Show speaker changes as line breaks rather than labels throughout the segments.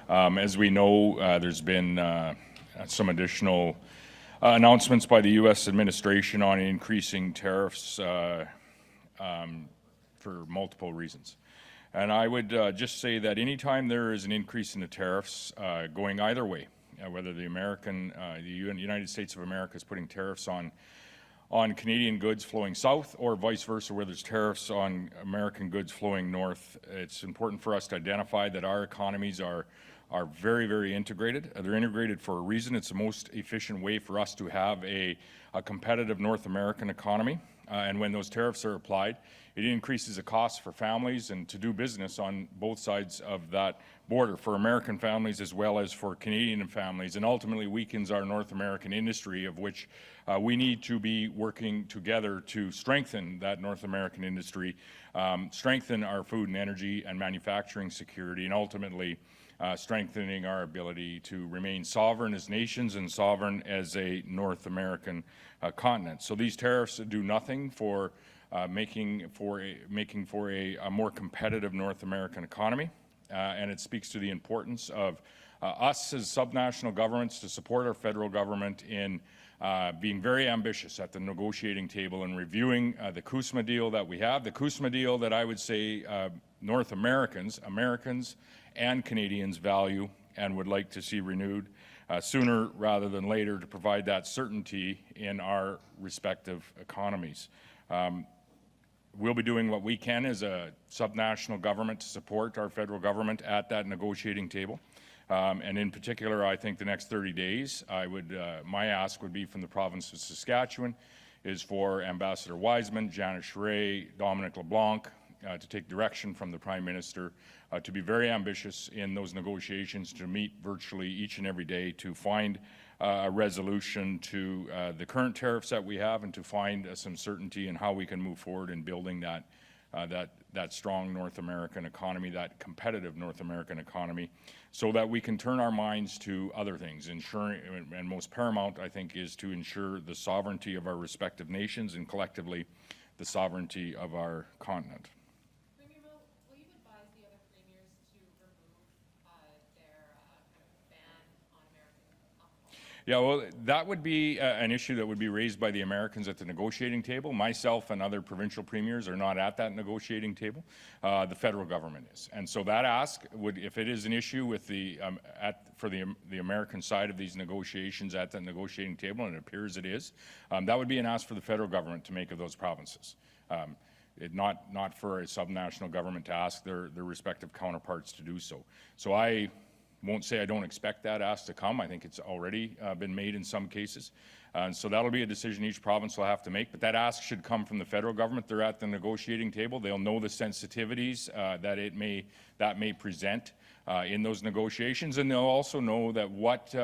As we know, there's been some additional announcements by the U.S. administration on increasing tariffs for multiple reasons. And I would just say that anytime there is an increase in the tariffs going either way, whether the United States of America is putting tariffs on Canadian goods flowing south or vice versa, where there's tariffs on American goods flowing north, it's important for us to identify that our economies are very, very integrated. They're integrated for a reason. It's the most efficient way for us to have a competitive North American economy. And when those tariffs are applied, it increases the cost for families and to do business on both sides of that border for American families as well as for Canadian families, and ultimately weakens our North American industry, of which we need to be working together to strengthen that North American industry, strengthen our food and energy and manufacturing security, and ultimately strengthening our ability to remain sovereign as nations and sovereign as a North American continent. So these tariffs do nothing for making for a more competitive North American economy, and it speaks to the importance of us as subnational governments to support our federal government in being very ambitious at the negotiating table and reviewing the cusma deal that we have, the cusma deal that I would say North Americans and Canadians value and would like to see renewed sooner rather than later to provide that certainty in our respective economies. We'll be doing what we can as a subnational government to support our federal government at that negotiating table. And in particular, I think the next 30 days, my ask would be from the province of Saskatchewan is for Ambassador Wiseman, Janet Charest, Dominic LeBlanc to take direction from the Prime Minister to be very ambitious in those negotiations, to meet virtually each and every day to find a resolution to the current tariffs that we have and to find some certainty in how we can move forward in building that strong North American economy, that competitive North American economy, so that we can turn our minds to other things. Ensuring, and most paramount, I think, is to ensure the sovereignty of our respective nations and collectively the sovereignty of our continent.
Will you advise the other premiers to remove their kind of ban on American alcohol?
Yeah, well, that would be an issue that would be raised by the Americans at the negotiating table. Myself and other provincial premiers are not at that negotiating table. The federal government is. And so that ask would, if it is an issue with for the American side of these negotiations at the negotiating table, and it appears it is, that would be an ask for the federal government to make of those provinces. Not for a subnational government to ask their respective counterparts to do so. So I won't say I don't expect that ask to come. I think it's already been made in some cases. So that'll be a decision each province will have to make. But that ask should come from the federal government. They're at the negotiating table. They'll know the sensitivities that may present in those negotiations, and they'll also know that what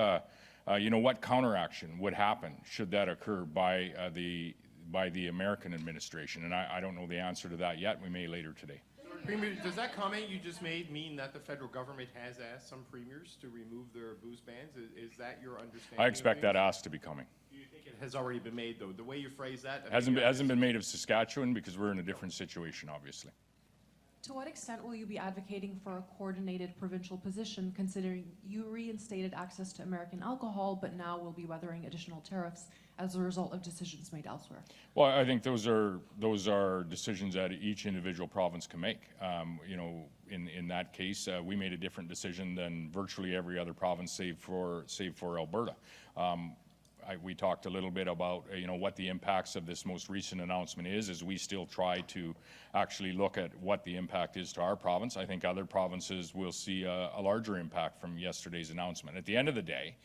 counteraction would happen should that occur by the American administration. And I don't know the answer to that yet. We may later today.
Premier, does that comment you just made mean that the federal government has asked some premiers to remove their booze bans? Is that your understanding?
I expect that ask to be coming.
Do you think it has already been made, though? The way you phrase that?
Hasn't been made of Saskatchewan because we're in a different situation, obviously.
To what extent will you be advocating for a coordinated provincial position, considering you reinstated access to American alcohol, but now will be weathering additional tariffs as a result of decisions made elsewhere?
Well, I think those are decisions that each individual province can make. In that case, we made a different decision than virtually every other province, save for Alberta. We talked a little bit about what the impacts of this most recent announcement is, as we still try to actually look at what the impact is to our province. I think other provinces will see a larger impact from yesterday's announcement. At the end of the day,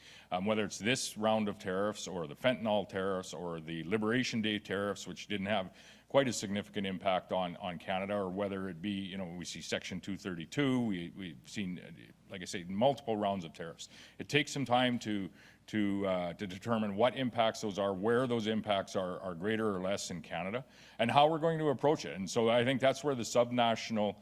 whether it's this round of tariffs or the fentanyl tariffs or the Liberation Day tariffs, which didn't have quite a significant impact on Canada, or whether it be, we see Section 232, we've seen, like I say, multiple rounds of tariffs. It takes some time to determine what impacts those are, where those impacts are greater or less in Canada, and how we're going to approach it. And so I think that's where the subnational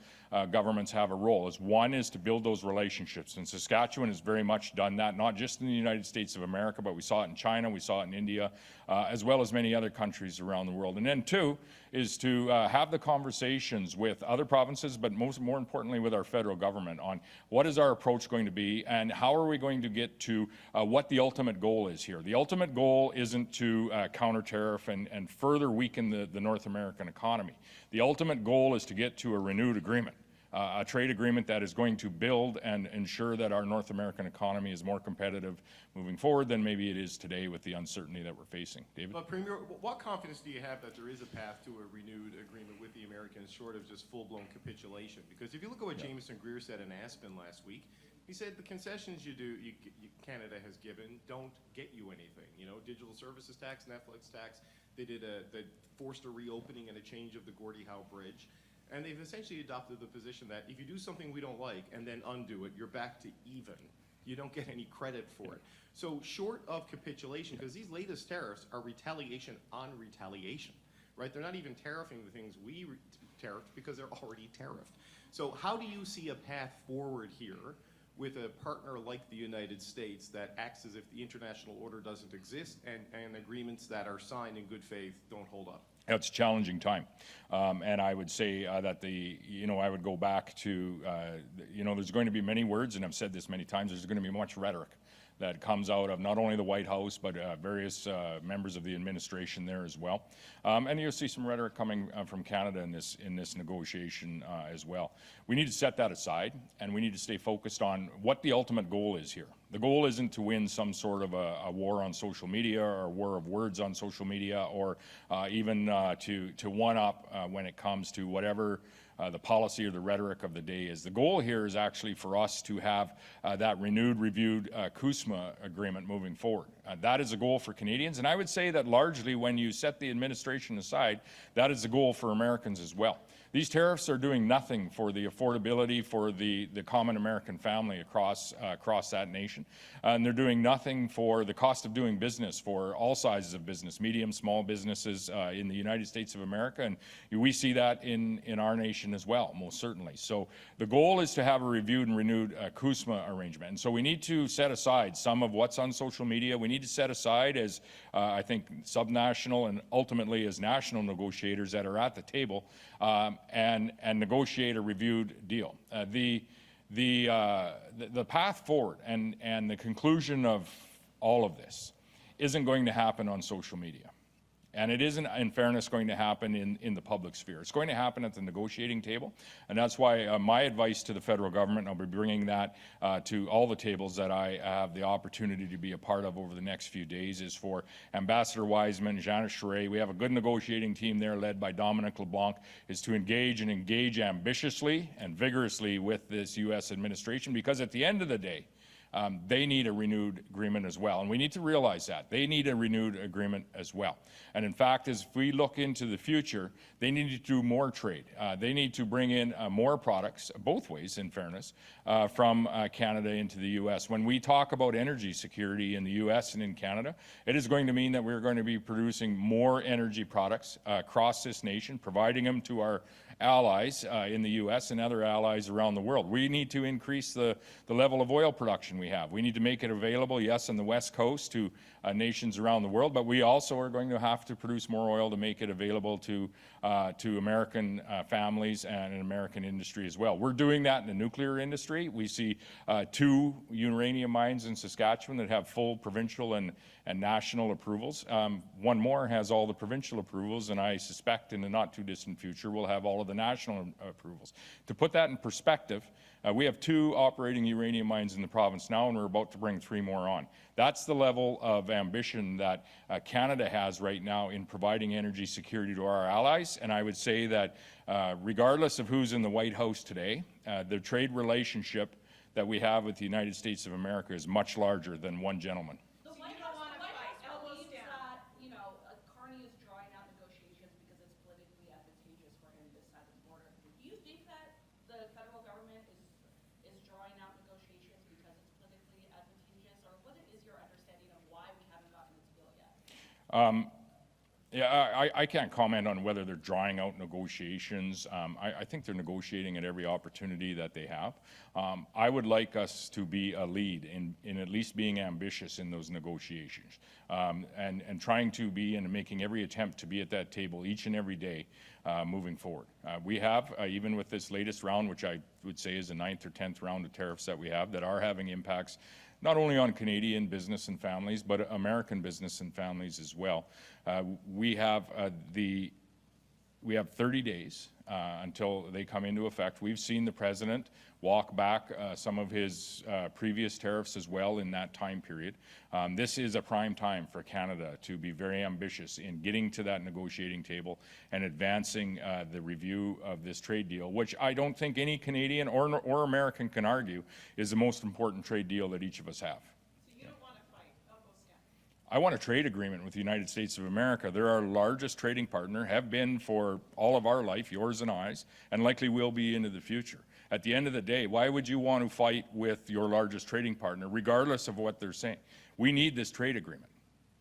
governments have a role. One is to build those relationships, and Saskatchewan has very much done that, not just in the United States of America, but we saw it in China, we saw it in India, as well as many other countries around the world. And then two, is to have the conversations with other provinces, but more importantly with our federal government on what is our approach going to be and how are we going to get to what the ultimate goal is here. The ultimate goal isn't to counter tariff and further weaken the North American economy. The ultimate goal is to get to a renewed agreement. A trade agreement that is going to build and ensure that our North American economy is more competitive moving forward than maybe it is today with the uncertainty that we're facing. David?
But Premier, what confidence do you have that there is a path to a renewed agreement with the Americans short of just full-blown capitulation? Because if you look at what Jameson Greer said in Aspen last week, he said the concessions Canada has given don't get you anything. You know, digital services tax, Netflix tax, they forced a reopening and a change of the Gordie Howe Bridge. And they've essentially adopted the position that if you do something we don't like and then undo it, you're back to even. You don't get any credit for it. So short of capitulation, because these latest tariffs are retaliation on retaliation, right? They're not even tariffing the things we tariffed because they're already tariffed. So how do you see a path forward here with a partner like the United States that acts as if the international order doesn't exist and agreements that are signed in good faith don't hold up?
It's a challenging time. And I would say that I would go back to, there's going to be many words, and I've said this many times, there's going to be much rhetoric that comes out of not only the White House, but various members of the administration there as well. And you'll see some rhetoric coming from Canada in this negotiation as well. We need to set that aside, and we need to stay focused on what the ultimate goal is here. The goal isn't to win some sort of a war on social media or a war of words on social media or even to one-up when it comes to whatever the policy or the rhetoric of the day is. The goal here is actually for us to have that renewed, reviewed cusma agreement moving forward. That is a goal for Canadians, and I would say that largely when you set the administration aside, that is the goal for Americans as well. These tariffs are doing nothing for the affordability for the common American family across that nation. And they're doing nothing for the cost of doing business for all sizes of business, medium, small businesses in the United States of America. And we see that in our nation as well, most certainly. So the goal is to have a reviewed and renewed CUSMA arrangement. And so we need to set aside some of what's on social media. We need to set aside as, I think, subnational and ultimately as national negotiators that are at the table and negotiate a reviewed deal. The path forward and the conclusion of all of this isn't going to happen on social media. And it isn't, in fairness, going to happen in the public sphere. It's going to happen at the negotiating table. And that's why my advice to the federal government, and I'll be bringing that to all the tables that I have the opportunity to be a part of over the next few days, is for Ambassador Wiseman, Janice Charest. We have a good negotiating team there led by Dominic LeBlanc, is to engage ambitiously and vigorously with this U.S. administration, because at the end of the day, they need a renewed agreement as well. And we need to realize that. They need a renewed agreement as well. And in fact, as we look into the future, they need to do more trade. They need to bring in more products, both ways in fairness, from Canada into the U.S. When we talk about energy security in the U.S. and in Canada, it is going to mean that we're going to be producing more energy products across this nation, providing them to our allies in the U.S. and other allies around the world. We need to increase the level of oil production we have. We need to make it available, yes, on the West Coast to nations around the world, but we also are going to have to produce more oil to make it available to American families and an American industry as well. We're doing that in the nuclear industry. We see 2 uranium mines in Saskatchewan that have full provincial and national approvals. One more has all the provincial approvals, and I suspect in the not too distant future we'll have all of the national approvals. To put that in perspective, we have 2 operating uranium mines in the province now, and we're about to bring 3 more on. That's the level of ambition that Canada has right now in providing energy security to our allies. And I would say that regardless of who's in the White House today, the trade relationship that we have with the United States of America is much larger than one gentleman.
The White House believes that, Carney is drawing out negotiations because it's politically advantageous for him this side of the border. Do you think that the federal government is drawing out negotiations because it's politically advantageous, or what is your understanding of why we haven't gotten this bill yet?
Yeah, I can't comment on whether they're drawing out negotiations. I think they're negotiating at every opportunity that they have. I would like us to be a lead in at least being ambitious in those negotiations, and trying to be and making every attempt to be at that table each and every day moving forward. We have, even with this latest round, which I would say is the 9th or 10th round of tariffs that we have, that are having impacts not only on Canadian business and families, but American business and families as well. We have 30 days until they come into effect. We've seen the president walk back some of his previous tariffs as well in that time period. This is a prime time for Canada to be very ambitious in getting to that negotiating table and advancing the review of this trade deal, which I don't think any Canadian or American can argue is the most important trade deal that each of us have.
So you don't want to fight, almost, yeah.
I want a trade agreement with the United States of America. They're our largest trading partner, have been for all of our life, yours and I's, and likely will be into the future. At the end of the day, why would you want to fight with your largest trading partner, regardless of what they're saying? We need this trade agreement.